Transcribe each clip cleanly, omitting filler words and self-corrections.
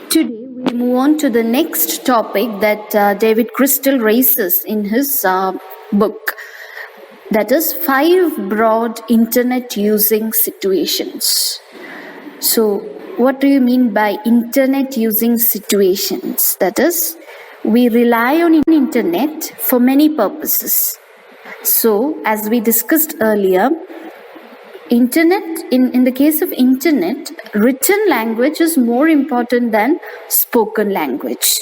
Today, we move on to the next topic that David Crystal raises in his book. That is 5 broad internet using situations. So, what do you mean by internet using situations? That is, we rely on internet for many purposes. So, as we discussed earlier, internet in the case of internet, written language is more important than spoken language.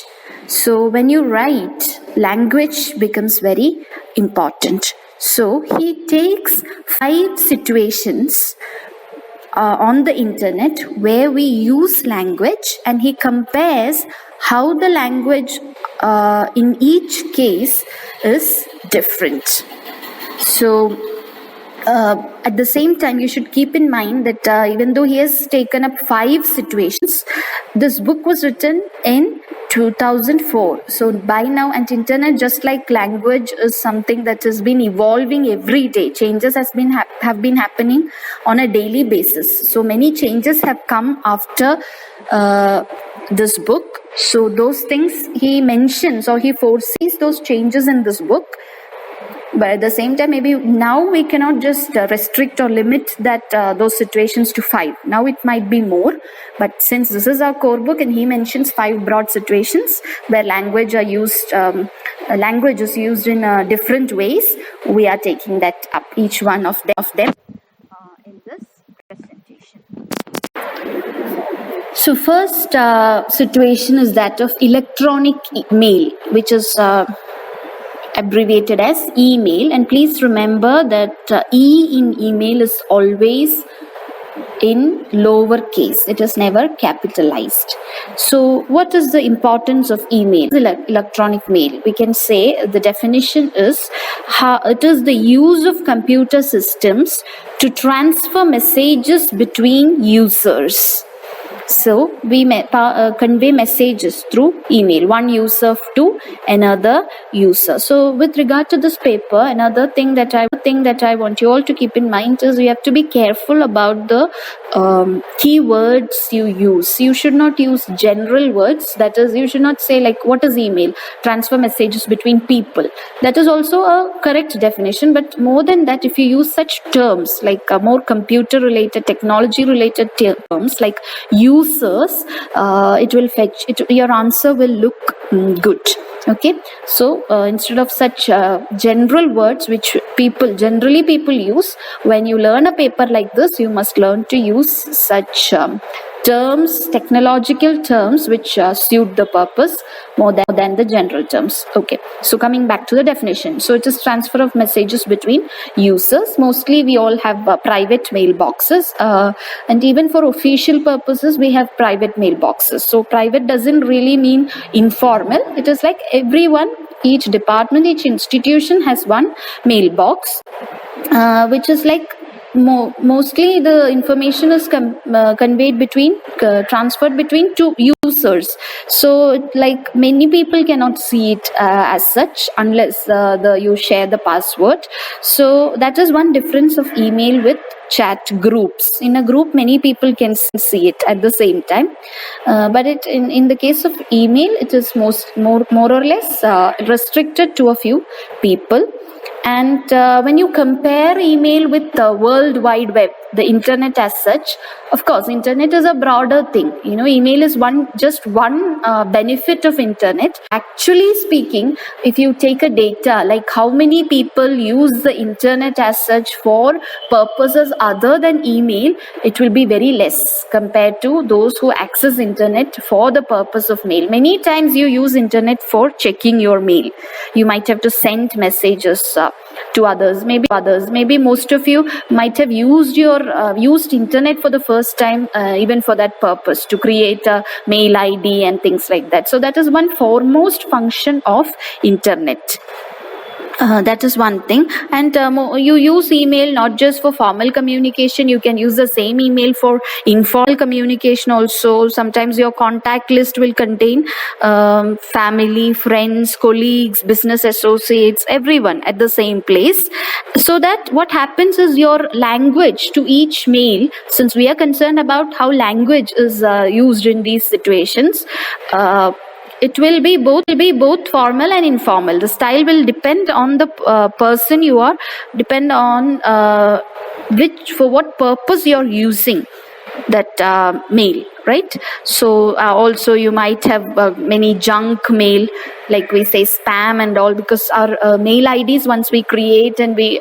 So when you write, language becomes very important. So he takes 5 situations on the internet where we use language, and he compares how the language in each case is different. So at the same time, you should keep in mind that even though he has taken up 5 situations, this book was written in 2004. So by now, and internet, just like language, is something that has been evolving every day. Changes have been happening on a daily basis. So many changes have come after this book. So those things he mentions, or he foresees those changes in this book. But at the same time, maybe now we cannot just restrict or limit that those situations to 5. Now it might be more, but since this is our core book and he mentions 5 broad situations where language is used in different ways, we are taking that up, each one of them in this presentation. So first situation is that of electronic mail, which is abbreviated as email. And please remember that E in email is always in lowercase. It is never capitalized. So what is the importance of email? Electronic mail, we can say the definition is how it is the use of computer systems to transfer messages between users. So we convey messages through email, one user to another user. So with regard to this paper, another thing that I want you all to keep in mind is you have to be careful about the keywords you use. You should not use general words. That is, you should not say like, what is email? Transfer messages between people. That is also a correct definition. But more than that, if you use such terms like more computer related, technology related terms like users, it will fetch it. Your answer will look good. Okay, so instead of such general words which generally people use, when you learn a paper like this, you must learn to use such terms, technological terms which suit the purpose more than the general terms. Okay, so coming back to the definition. So it is transfer of messages between users. Mostly we all have private mailboxes, and even for official purposes we have private mailboxes. So private doesn't really mean informal. It is like everyone, each department, each institution has one mailbox, which is like mostly the information is conveyed transferred between 2 users. So like many people cannot see it as such unless you share the password. So that is one difference of email with chat groups. In a group, many people can see it at the same time, but in the case of email, it is more or less restricted to a few people. And when you compare email with the World Wide Web, the internet as such, of course, internet is a broader thing. Email is just one benefit of internet. Actually speaking, if you take a data like how many people use the internet as such for purposes other than email, it will be very less compared to those who access internet for the purpose of mail. Many times you use internet for checking your mail. You might have to send messages to others. Maybe most of you might have used internet for the first time, even for that purpose, to create a mail ID and things like that. So that is one foremost function of internet. That is one thing. And you use email not just for formal communication, you can use the same email for informal communication also. Sometimes your contact list will contain family, friends, colleagues, business associates, everyone at the same place. So that what happens is your language to each mail, since we are concerned about how language is used in these situations, it will be both formal and informal. The style will depend on the person you are, depend on for what purpose you're using that mail, right? So also you might have many junk mail, like we say spam and all, because our mail IDs, once we create and we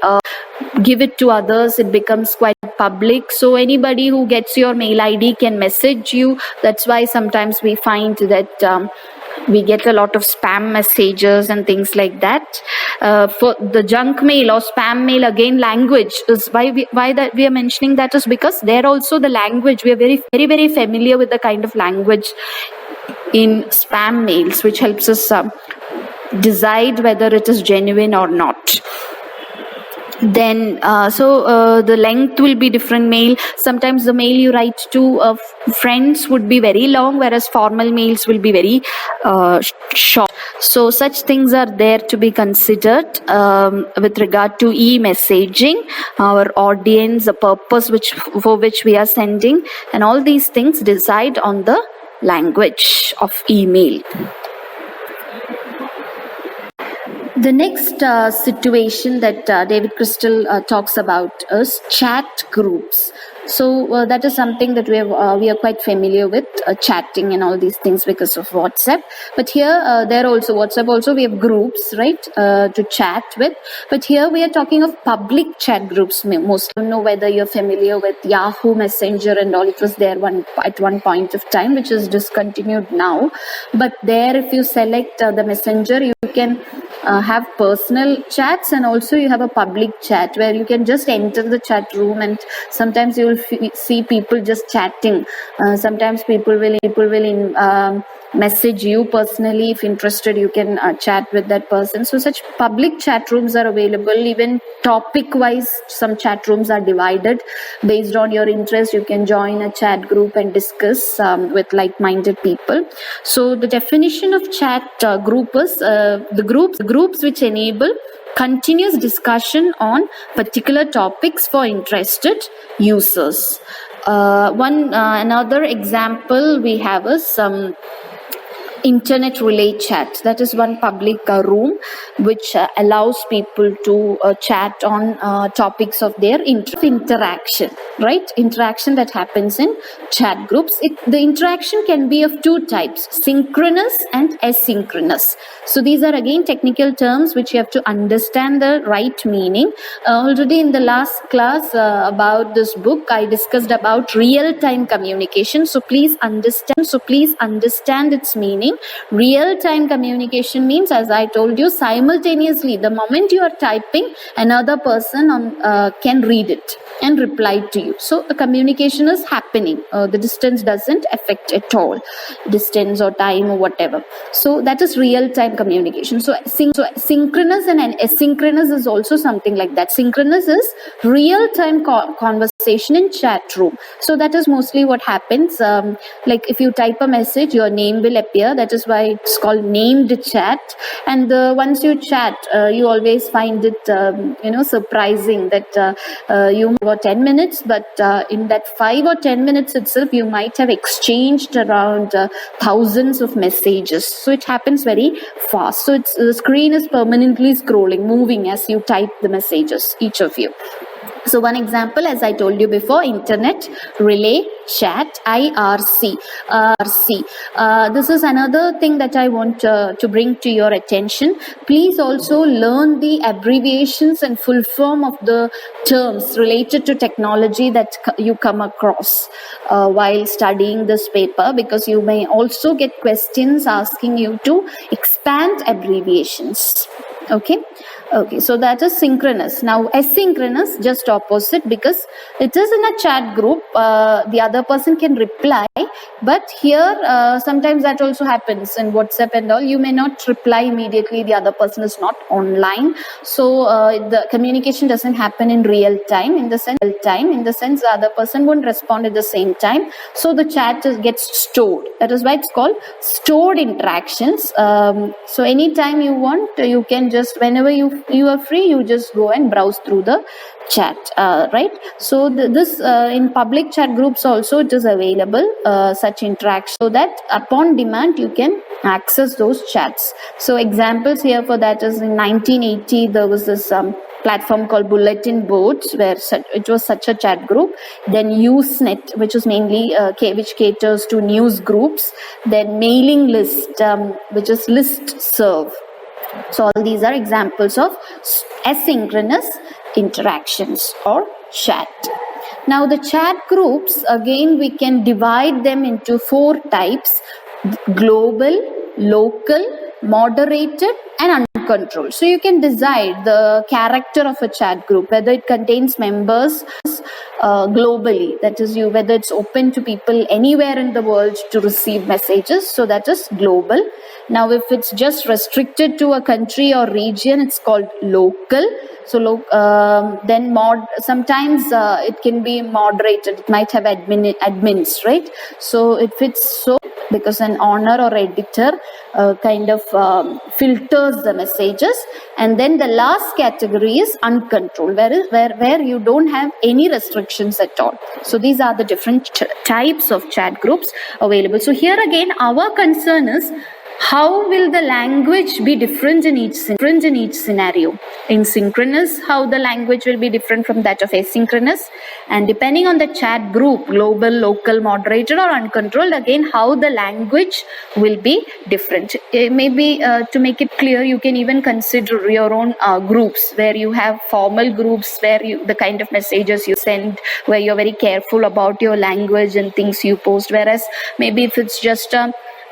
give it to others, it becomes quite public. So anybody who gets your mail ID can message you. That's why sometimes we find that we get a lot of spam messages and things like that. For the junk mail or spam mail, again, language is why that we are mentioning that is because there also the language, we are very familiar with the kind of language in spam mails, which helps us decide whether it is genuine or not. Then the length will be different mail. Sometimes the mail you write to friends would be very long, whereas formal mails will be very short. So such things are there to be considered with regard to e-messaging, our audience, the purpose for which we are sending, and all these things decide on the language of email. The next situation that David Crystal talks about is chat groups. So that is something that we are quite familiar with, chatting and all these things because of WhatsApp. But here, there also, WhatsApp also, we have groups, right, to chat with. But here we are talking of public chat groups. Most don't know whether you're familiar with Yahoo Messenger and all. It was there at one point of time, which is discontinued now. But there, if you select the Messenger, you can have personal chats, and also you have a public chat where you can just enter the chat room, and sometimes you will see people just chatting. Sometimes people will message you personally. If interested, you can chat with that person. So such public chat rooms are available. Even topic wise, some chat rooms are divided based on your interest. You can join a chat group and discuss with like-minded people. So the definition of chat group is the groups which enable continuous discussion on particular topics for interested users. Another example we have is internet relay chat. That is one public room which allows people to chat on topics of their interaction, right? Interaction that happens in chat groups. The interaction can be of two types: synchronous and asynchronous. So these are again technical terms which you have to understand the right meaning. Already in the last class about this book, I discussed about real-time communication. So please understand its meaning. Real-time communication means, as I told you, simultaneously, the moment you are typing, another person can read it and reply to you. So a communication is happening. The distance doesn't affect at all, distance or time or whatever. So that is real-time communication. So synchronous and asynchronous is also something like that. Synchronous is real-time conversation in chat room. So that is mostly what happens. Like if you type a message, your name will appear. That is why it's called named chat. And once you chat, you always find it surprising that you got 10 minutes, but in that 5 or 10 minutes itself, you might have exchanged around thousands of messages. So it happens very fast. So the screen is permanently scrolling, moving as you type the messages, each of you. So one example, as I told you before, internet relay chat, IRC. This is another thing that I want to bring to your attention. Please also learn the abbreviations and full form of the terms related to technology that you come across while studying this paper, because you may also get questions asking you to expand abbreviations. Okay. Okay, so that is synchronous. Now, asynchronous, just opposite, because it is in a chat group. The other person can reply, but here sometimes that also happens in WhatsApp and all. You may not reply immediately. The other person is not online, so the communication doesn't happen in real time. In the sense, the other person won't respond at the same time. So the chat gets stored. That is why it's called stored interactions. So anytime you want, you can just, whenever you are free, you just go and browse through the chat, right? So this in public chat groups also it is available, such interaction, so that upon demand you can access those chats. So examples here for that is in 1980 there was this platform called Bulletin Boards, where it was such a chat group. Then Usenet, which is mainly which caters to news groups. Then mailing list, which is listserv. So all these are examples of asynchronous interactions or chat. Now the chat groups, again we can divide them into 4 types: global, local, moderated and uncontrolled. So you can decide the character of a chat group, whether it contains members globally, that is whether it's open to people anywhere in the world to receive messages, so that is global. Now if it's just restricted to a country or region, it's called local. So then sometimes it can be moderated, it might have admins, right? So it fits, so because an owner or editor kind of filters the messages. And then the last category is uncontrolled, where you don't have any restrictions at all. So these are the different types of chat groups available. So here again our concern is, how will the language be different in each scenario? In synchronous, how the language will be different from that of asynchronous, and depending on the chat group, global, local, moderated or uncontrolled, again how the language will be different. Maybe to make it clear, you can even consider your own groups, where you have formal groups, where the kind of messages you send, where you're very careful about your language and things you post, whereas maybe if it's just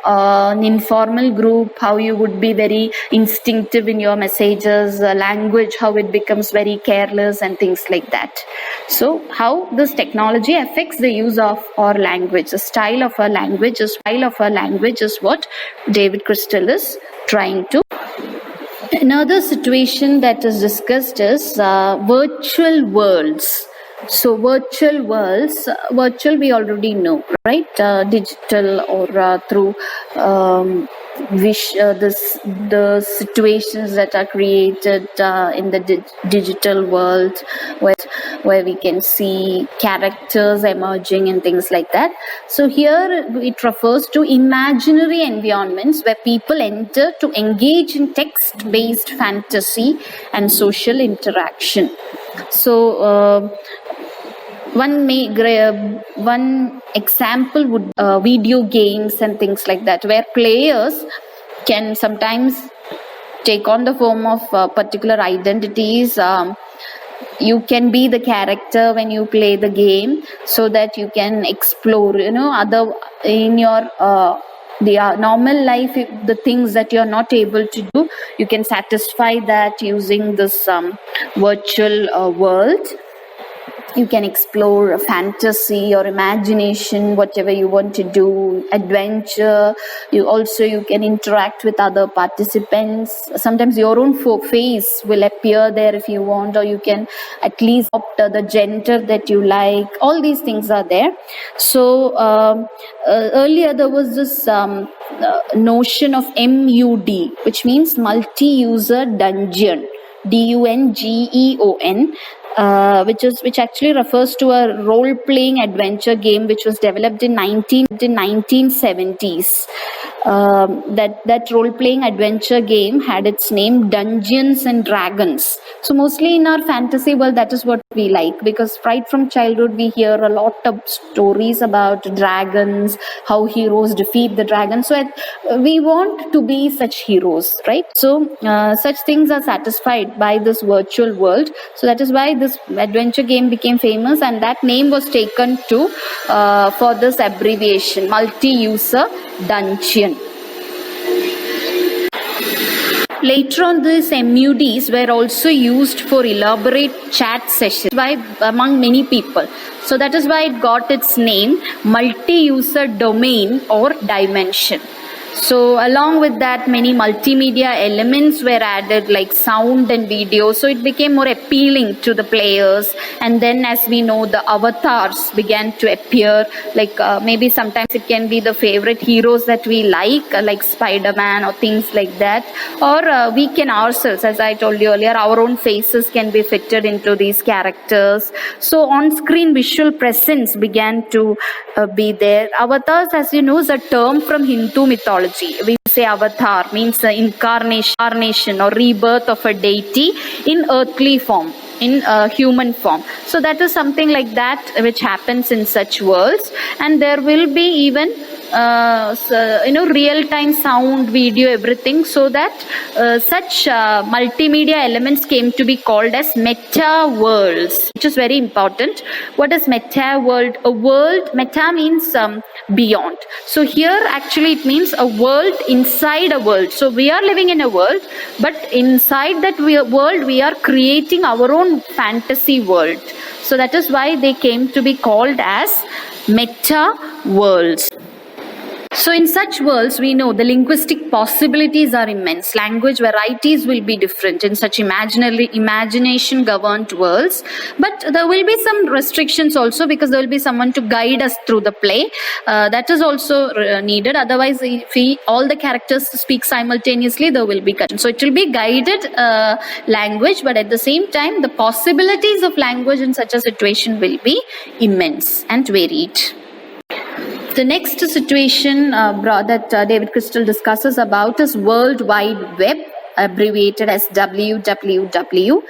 an informal group, how you would be very instinctive in your messages, language, how it becomes very careless and things like that. So how this technology affects the use of our language, the style of our language is what David Crystal is trying to. Another situation that is discussed is virtual worlds. So virtual worlds, we already know, right? Digital or through the situations that are created in the digital world, where we can see characters emerging and things like that. So here it refers to imaginary environments where people enter to engage in text-based fantasy and social interaction. So one example would video games and things like that, where players can sometimes take on the form of particular identities. You can be the character when you play the game, so that you can explore, other in your the normal life, the things that you're not able to do, you can satisfy that using this virtual world. You can explore fantasy or imagination, whatever you want to do, adventure. You can interact with other participants. Sometimes your own face will appear there if you want, or you can at least opt the gender that you like. All these things are there. So earlier there was this notion of MUD, which means multi-user dungeon, DUNGEON. Which actually refers to a role-playing adventure game which was developed in 1970s. That role-playing adventure game had its name Dungeons and Dragons. So mostly in our fantasy world, that is what we like, because right from childhood we hear a lot of stories about dragons, how heroes defeat the dragons. So we want to be such heroes, right? So such things are satisfied by this virtual world. So that is why this adventure game became famous, and that name was taken to for this abbreviation, multi-user dungeon. later on these MUDs were also used for elaborate chat sessions among many people. So that is why it got its name, multi-user domain or dimension. So along with that, many multimedia elements were added like sound and video. So it became more appealing to the players. And then as we know, the avatars began to appear, like maybe sometimes it can be the favorite heroes that we like Spider-Man or things like that. Or we can ourselves, as I told you earlier, our own faces can be fitted into these characters. So on-screen visual presence began to be there. Avatars, as you know, is a term from Hindu mythology. We say avatar means the incarnation or rebirth of a deity in earthly form, in human form. So that is something like that which happens in such worlds. And there will be even real-time sound, video, everything, so that such multimedia elements came to be called as meta worlds, which is very important. What is meta world? A world, meta means beyond. So here actually it means a world inside a world. So we are living in a world, but inside that world we are creating our own fantasy world. So that is why they came to be called as meta worlds. So in such worlds, we know the linguistic possibilities are immense. Language varieties will be different in such imagination governed worlds. But there will be some restrictions also, because there will be someone to guide us through the play. That is also needed. Otherwise, if all the characters speak simultaneously, there will be confusion. So it will be guided language, but at the same time, the possibilities of language in such a situation will be immense and varied. The next situation that David Crystal discusses about is World Wide Web, abbreviated as WWW.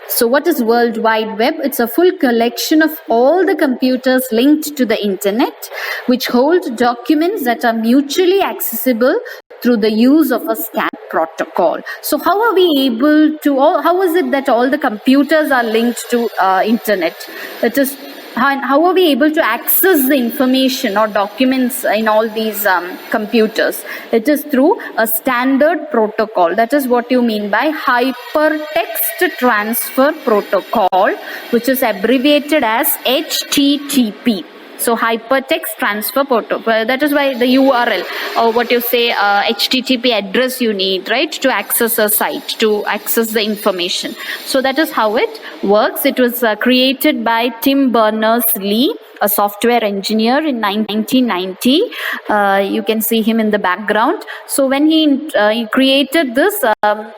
So what is World Wide Web? It's a full collection of all the computers linked to the internet, which hold documents that are mutually accessible through the use of a SCAN protocol. So how are we able to, how is it that all the computers are linked to internet? That is, how are we able to access the information or documents in all these computers? It is through a standard protocol. That is what you mean by Hypertext Transfer Protocol, which is abbreviated as HTTP. So Hypertext Transfer Protocol. That is why the URL or what you say HTTP address you need, right, to access a site, to access the information. So that is how it works. It was created by Tim Berners-Lee, a software engineer in 1990. You can see him in the background. So when he created this,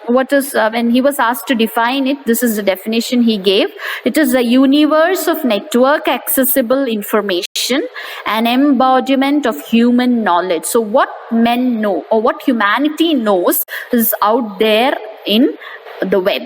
when he was asked to define it, this is the definition he gave. It is a universe of network accessible information, an embodiment of human knowledge. So what men know or what humanity knows is out there in the web.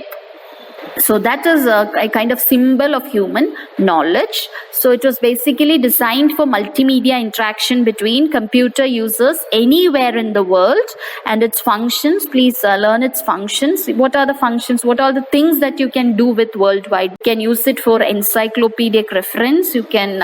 So that is a kind of symbol of human knowledge. So it was basically designed for multimedia interaction between computer users anywhere in the world, and its functions. Please learn its functions. What are the functions? What are the things that you can do with worldwide? You can use it for encyclopedic reference. You can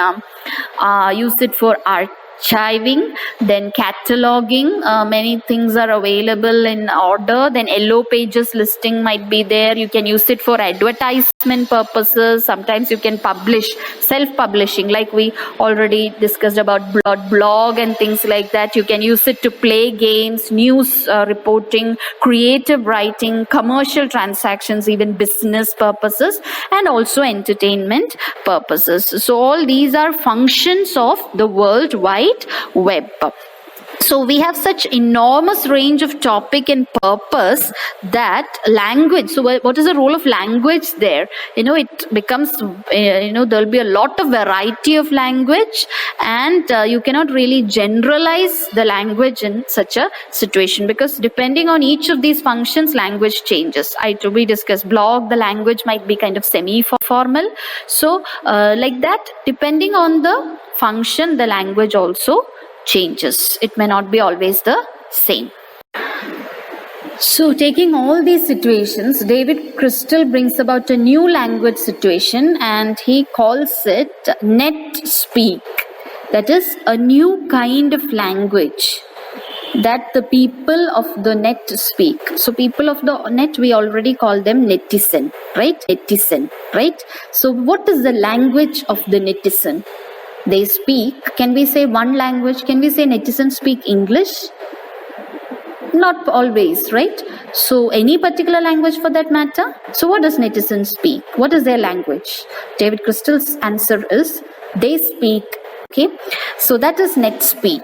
use it for archiving, then cataloging. Many things are available in order. Then yellow pages listing might be there. You can use it for advertisement purposes. Sometimes you can publish, self-publishing, like we already discussed about blog and things like that. You can use it to play games, news reporting, creative writing, commercial transactions, even business purposes, and also entertainment purposes. So all these are functions of the World Wide Web. So we have such enormous range of topic and purpose that language, so what is the role of language there? It becomes, there'll be a lot of variety of language, and you cannot really generalize the language in such a situation, because depending on each of these functions, language changes. We discussed blog, the language might be kind of semi-formal. So like that, depending on the function, the language also changes. It may not be always the same. So taking all these situations, David Crystal brings about a new language situation, and he calls it NetSpeak. That is a new kind of language. that the people of the net speak. So people of the net, we already call them netizen, right? Netizen, right? So what is the language of the netizen? They speak, can we say one language? Can we say netizens speak English? Not always, right? So any particular language for that matter? So what does netizens speak? What is their language? David Crystal's answer is they speak. Okay, so that is NetSpeak.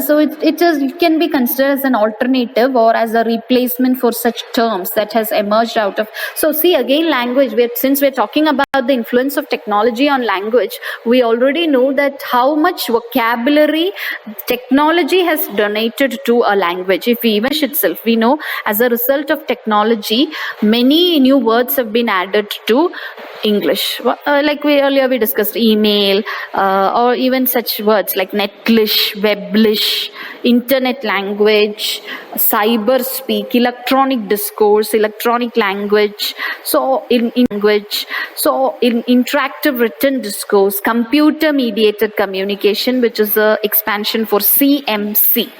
So it can be considered as an alternative or as a replacement for such terms that has emerged out of. So see again, language. Since we're talking about the influence of technology on language, we already know that how much vocabulary technology has donated to a language. If we even itself, we know as a result of technology, many new words have been added to English. Like we discussed, email, or even such words like Netlish, Weblish, internet language, cyber speak, electronic discourse, electronic language. So in interactive written discourse, computer mediated communication, which is the expansion for CMC.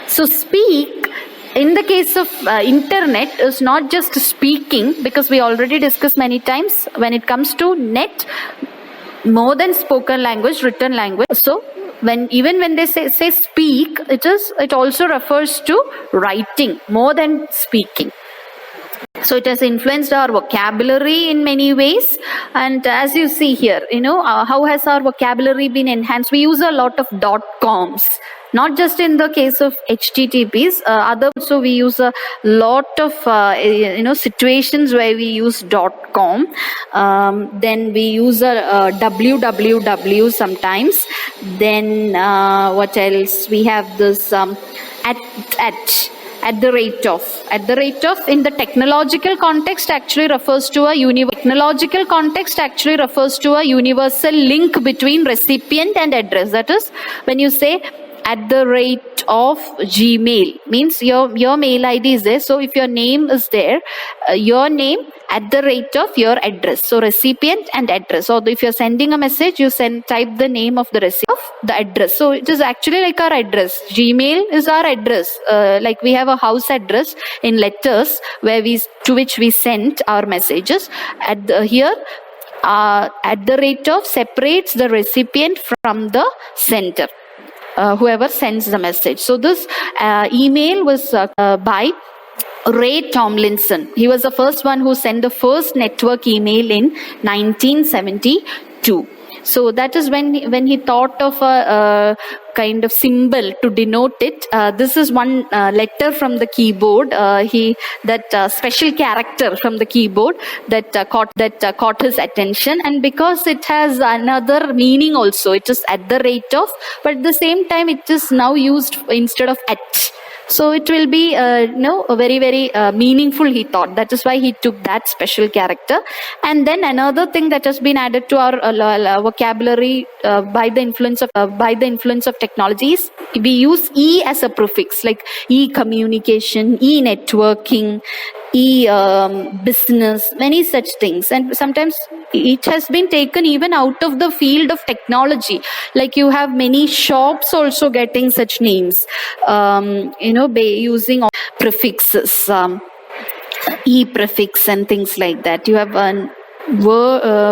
So speak, in the case of internet, is not just speaking, because we already discussed many times when it comes to net, more than spoken language, written language. So when they say speak, it also refers to writing more than speaking. So it has influenced our vocabulary in many ways. And as you see here, how has our vocabulary been enhanced? We use a lot of .coms. Not just in the case of HTTPs, so we use a lot of situations where we use .com. Then we use a www sometimes. Then what else? We have this at the rate of in the technological context actually refers to a universal link between recipient and address. That is, when you say at the rate of Gmail, means your mail ID is there. So if your name is there, your name at the rate of your address. So recipient and address. Or if you're sending a message, you type the name of the recipient of the address. So it is actually like our address. Gmail is our address. Like we have a house address in letters to which we send our messages. At the rate of separates the recipient from the sender. Whoever sends the message. So this email was by Ray Tomlinson. He was the first one who sent the first network email in 1972. So that is when he thought of a kind of symbol to denote it. This is one letter from the keyboard. Special character from the keyboard that caught his attention, and because it has another meaning also, it is at the rate of, but at the same time it is now used instead of at. So it will be very, very meaningful, he thought. That is why he took that special character. And then another thing that has been added to our vocabulary by the influence of technologies, we use E as a prefix, like e-communication, e-networking, e-business, many such things. And sometimes it has been taken even out of the field of technology. Like you have many shops also getting such names, using prefixes, e-prefix and things like that. You have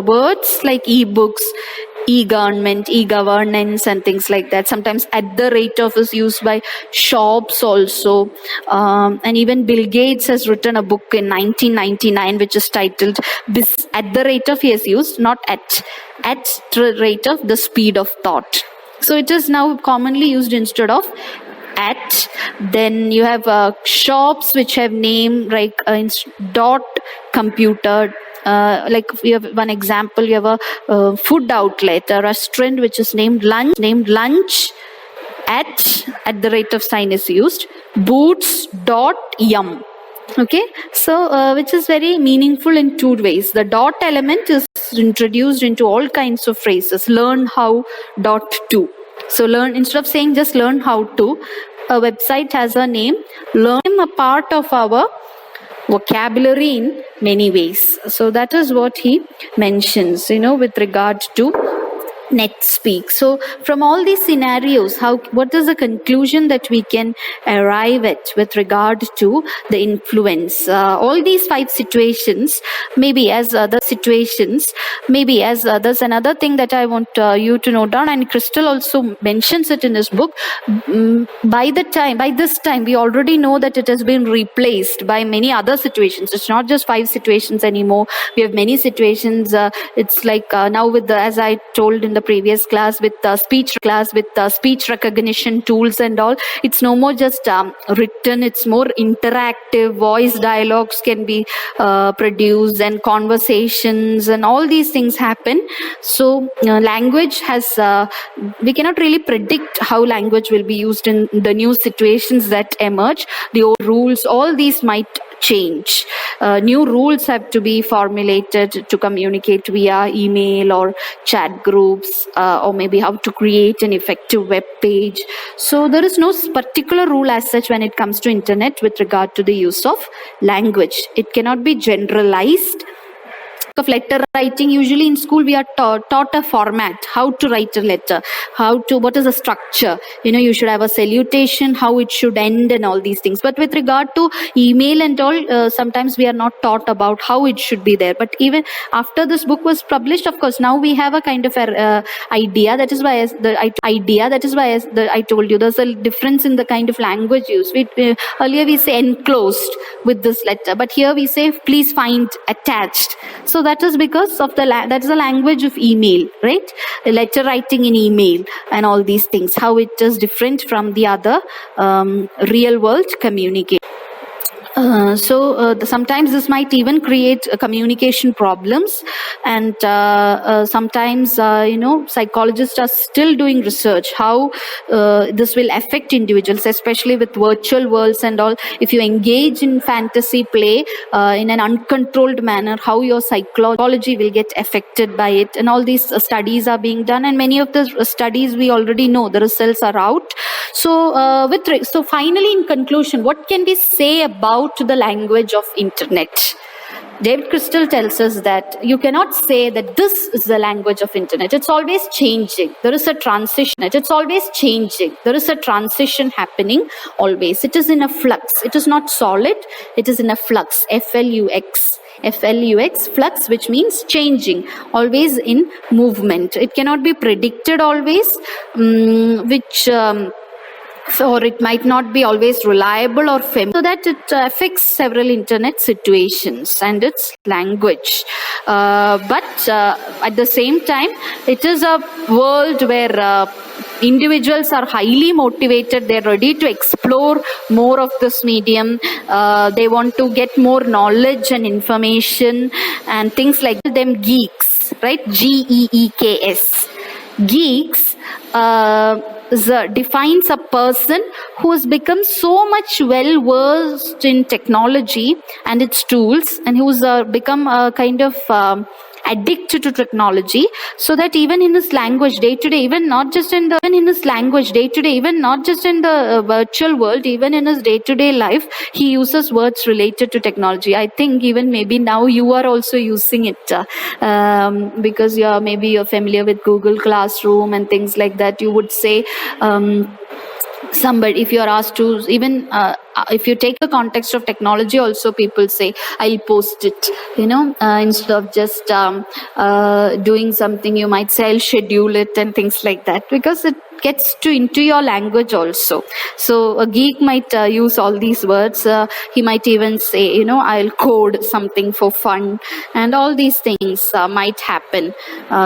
words like e-books, e-government, e-governance and things like that. Sometimes at the rate of is used by shops also. And even Bill Gates has written a book in 1999 which is titled At the Rate of, he has used, not at the rate of the speed of thought. So it is now commonly used instead of at. Then you have shops which have name like .computer. Like you have one example, you have a food outlet, a restaurant which is named lunch at the rate of sign is used. Boots.yum. Okay, so which is very meaningful in two ways. The dot element is introduced into all kinds of phrases. Learn how .to. So instead of saying just learn how to, a website has a name. Learn a part of our vocabulary in many ways. So that is what he mentions, with regard to NetSpeak. So from all these scenarios, what is the conclusion that we can arrive at with regard to the influence? All these 5 situations, maybe as other situations, there's another thing that I want you to note down, and Crystal also mentions it in his book. By this time, we already know that it has been replaced by many other situations. It's not just 5 situations anymore. We have many situations. It's like now with as I told in the previous class, with speech recognition tools and all, it's no more just written. It's more interactive. Voice dialogues can be produced, and conversations and all these things happen. So language has we cannot really predict how language will be used in the new situations that emerge. The old rules, all these might change. New rules have to be formulated to communicate via email or chat groups, or maybe how to create an effective web page. So there is no particular rule as such when it comes to internet with regard to the use of language. It cannot be generalized. Of letter writing, usually in school we are taught a format, how to write a letter, what is the structure, you should have a salutation, how it should end, and all these things. But with regard to email and all, sometimes we are not taught about how it should be there. But even after this book was published, of course, now we have a kind of idea. That is why I told you there's a difference in the kind of language used. Earlier we say enclosed with this letter, but here we say please find attached. So that is because of that is the language of email, right? Letter writing in email and all these things, how it is different from the other real world communication. Sometimes this might even create communication problems, and sometimes psychologists are still doing research how this will affect individuals, especially with virtual worlds and all. If you engage in fantasy play in an uncontrolled manner, how your psychology will get affected by it, and all these studies are being done, and many of the studies we already know, the results are out. So finally, in conclusion, what can we say about the language of internet? David Crystal tells us that you cannot say that this is the language of internet. It's always changing. There is a transition. It's always changing. There is a transition happening always. It is in a flux. It is not solid. It is in a flux. Flux, flux, which means changing, always in movement. It cannot be predicted always, or it might not be always reliable or familiar, so that it affects several internet situations and its language. But at the same time, it is a world where individuals are highly motivated. They're ready to explore more of this medium. They want to get more knowledge and information and things like them. Geeks, right? GEEKS. Geeks defines a person who has become so much well versed in technology and its tools, and who's become a kind of addicted to technology, so that even in his language day to day, even not just in the virtual world, even in his day to day life, he uses words related to technology. I think even maybe now you are also using it because you're familiar with Google Classroom and things like that. You would say somebody, if you are asked to, even if you take the context of technology also, people say I'll post it, instead of just doing something, you might say I'll schedule it and things like that, because it gets into your language also. So a geek might use all these words. He might even say, I'll code something for fun, and all these things might happen.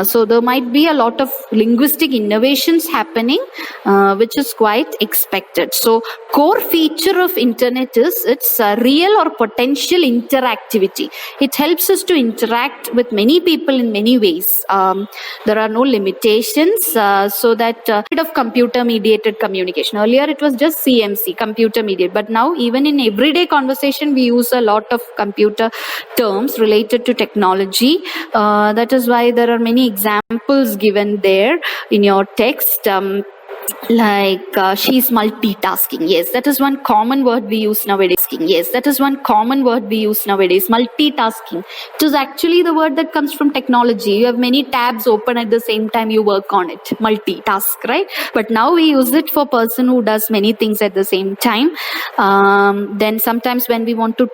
So there might be a lot of linguistic innovations happening, which is quite expected. So core feature of internet is its real or potential interactivity. It helps us to interact with many people in many ways. There are no limitations, so that of computer mediated communication. Earlier it was just CMC, computer mediated, but now even in everyday conversation we use a lot of computer terms related to technology. That is why there are many examples given there in your text. Like she's multitasking. Yes, that is one common word we use nowadays. Yes, that is one common word we use nowadays. Multitasking. It is actually the word that comes from technology. You have many tabs open at the same time you work on it. Multitask, right? But now we use it for person who does many things at the same time. Then sometimes when we want to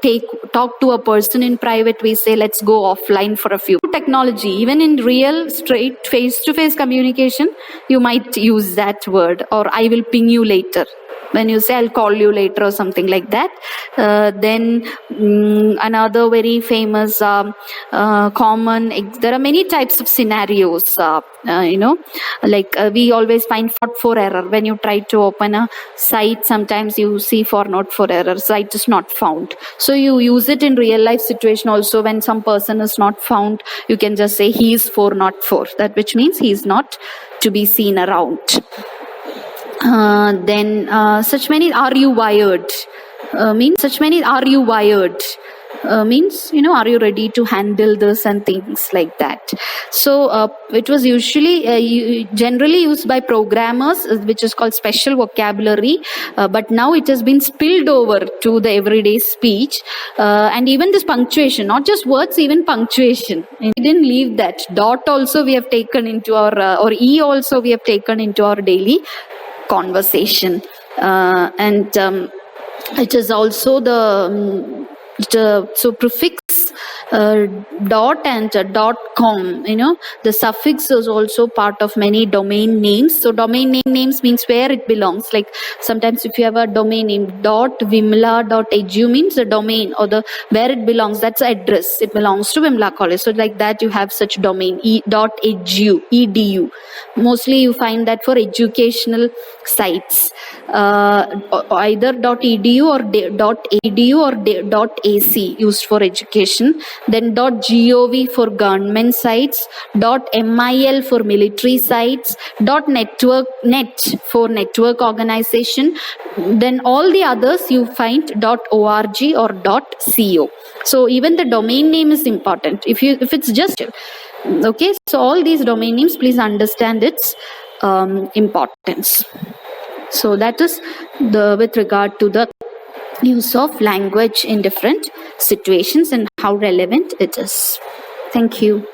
talk to a person in private, we say let's go offline for a few. Technology, even in real straight face-to-face communication, you might use that word, or I will ping you later. When you say I'll call you later or something like that. Then another very famous common, there are many types of scenarios, like we always find not for error. When you try to open a site, sometimes you see for not for error, site is not found. So you use it in real life situation also. When some person is not found, you can just say he is for not for, that which means he is not to be seen around. Then such many are you wired means such many are you wired means, are you ready to handle this and things like that. So it was usually generally used by programmers, which is called special vocabulary, but now it has been spilled over to the everyday speech, and even this punctuation, not just words, even punctuation. We didn't leave that. Dot also we have taken into our or E also we have taken into our daily conversation, and it is also the so prefix dot and .com, the suffix is also part of many domain names. So domain names means where it belongs. Like sometimes if you have a domain name .vimla.edu means the domain or the where it belongs, that's the address, it belongs to Vimla College. So like that you have such domain .edu. Mostly you find that for educational sites, either .edu or .edu or .ac used for education. Then .gov for government sites, .mil for military sites, .net for network organization. Then all the others you find .org or .co. So even the domain name is important. If it's just okay, so all these domain names, please understand its importance. So that is with regard to the use of language in different situations and how relevant it is. Thank you.